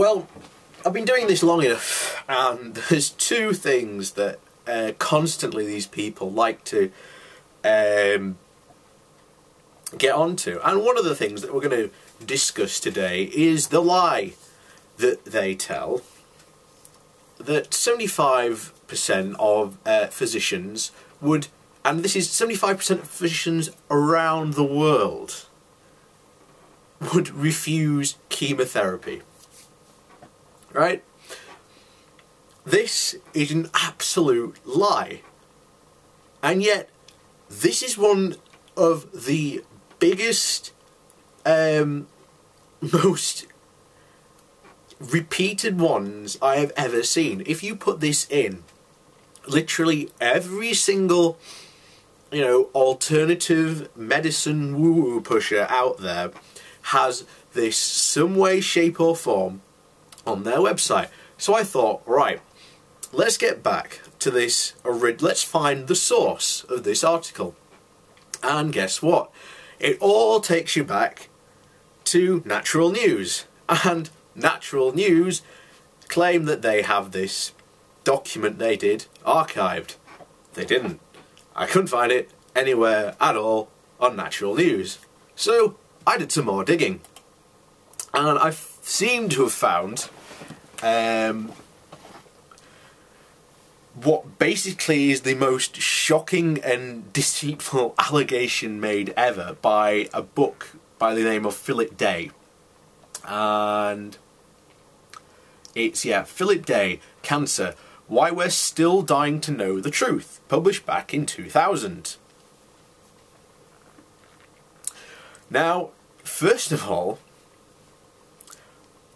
Well, I've been doing this long enough, and there's two things that constantly these people like to get onto. And one of the things that we're going to discuss today is the lie that they tell that 75% of physicians would, and this is 75% of physicians around the world, would refuse chemotherapy. Right? This is an absolute lie. And yet, this is one of the biggest, most repeated ones I have ever seen. If you put this in, literally every single, alternative medicine woo-woo pusher out there has this some way, shape or form on their website. So I thought, right, let's get back to this, let's find the source of this article. And guess what? It all takes you back to Natural News. And Natural News claim that they have this document they did archived. They didn't. I couldn't find it anywhere at all on Natural News. So I did some more digging. And I seem to have found what basically is the most shocking and deceitful allegation made ever by a book by the name of Philip Day. And it's, Philip Day, Cancer, Why We're Still Dying to Know the Truth, published back in 2000. Now, first of all,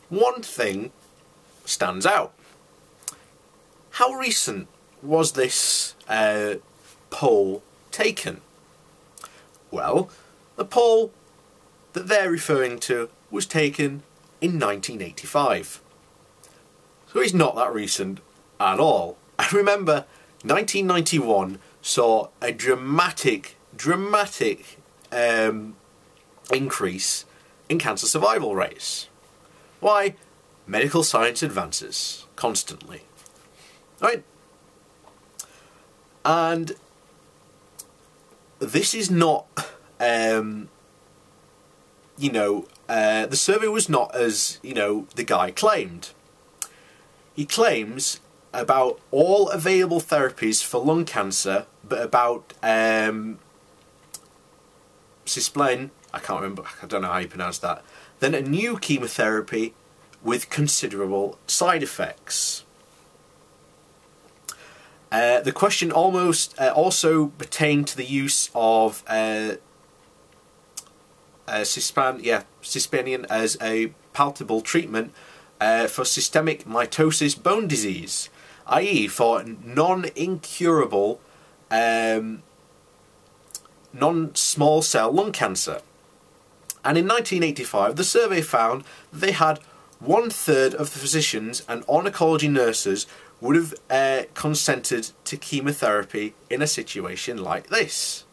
one thing stands out. How recent was this poll taken? Well, the poll that they're referring to was taken in 1985. So it's not that recent at all. And remember, 1991 saw a dramatic increase in cancer survival rates. Why? Medical science advances constantly. Right? And this is not, the survey was not as, the guy claimed. He claims about all available therapies for lung cancer, but about cisplatin, I can't remember, I don't know how you pronounce that, then a new chemotherapy with considerable side effects. The question also pertained to the use of cisplatin as a palatable treatment for systemic mitosis bone disease, i.e. for non-incurable non-small cell lung cancer. And in 1985, the survey found that they had 1/3 of the physicians and oncology nurses would have consented to chemotherapy in a situation like this.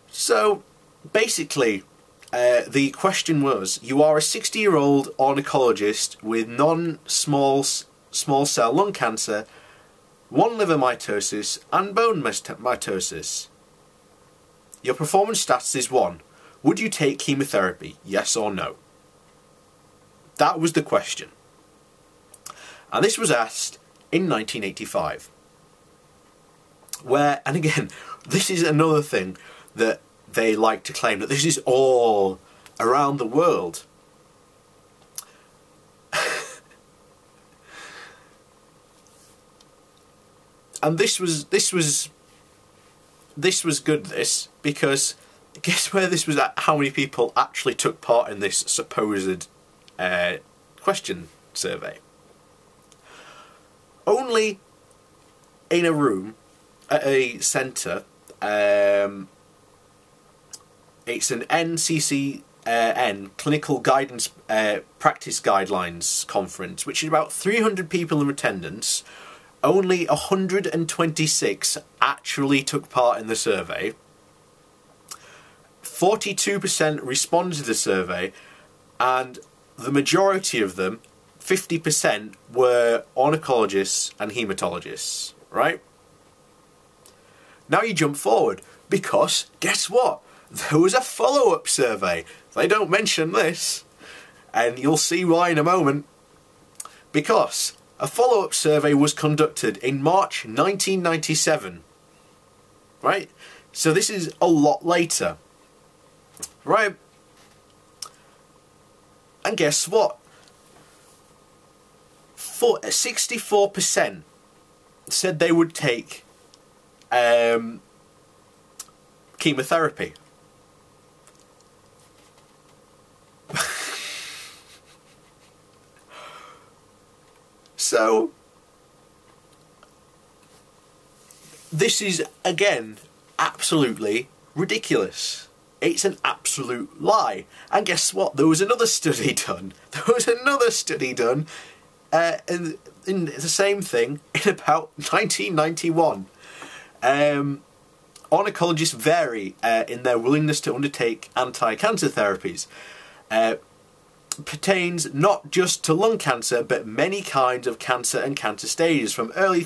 So, basically, the question was, you are a 60-year-old oncologist with non-small cell lung cancer, 1 liver mitosis and bone mitosis. Your performance status is 1. Would you take chemotherapy? Yes or no? That was the question. And this was asked in 1985. And again, this is another thing that they like to claim, that this is all around the world. And this was good, because guess where this was at, how many people actually took part in this supposed question survey? Only in a room at a centre, it's an NCCN Clinical Guidance Practice Guidelines Conference, which is about 300 people in attendance, only 126 actually took part in the survey. 42% responded to the survey, and the majority of them, 50%, were oncologists and haematologists, right? Now you jump forward, because guess what? There was a follow-up survey. They don't mention this, and you'll see why in a moment. Because a follow-up survey was conducted in March 1997, right? So this is a lot later, right? And guess what? 64% said they would take chemotherapy. So, this is, again, absolutely ridiculous. It's an absolute lie. And guess what? There was another study done. There was another study done in the same thing in about 1991. Oncologists vary in their willingness to undertake anti-cancer therapies. Pertains not just to lung cancer, but many kinds of cancer and cancer stages, from early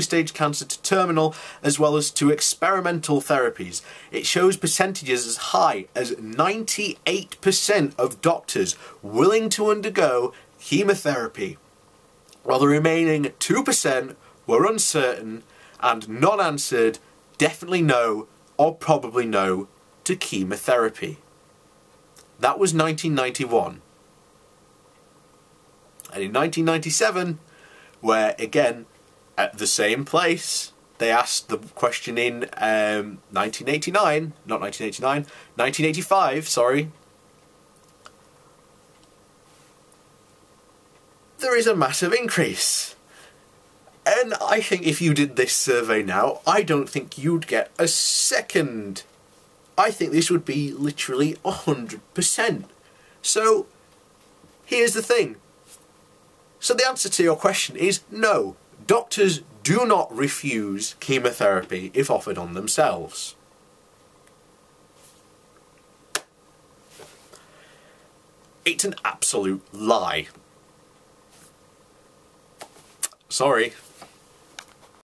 stage cancer to terminal, as well as to experimental therapies. It shows percentages as high as 98% of doctors willing to undergo chemotherapy, while the remaining 2% were uncertain and non-answered definitely no or probably no to chemotherapy. That was 1991. And in 1997, where again, at the same place, they asked the question in 1985, sorry. There is a massive increase. And I think if you did this survey now, I don't think you'd get a second. I think this would be literally 100%. So, here's the thing. So the answer to your question is no. Doctors do not refuse chemotherapy if offered on themselves. It's an absolute lie. Sorry.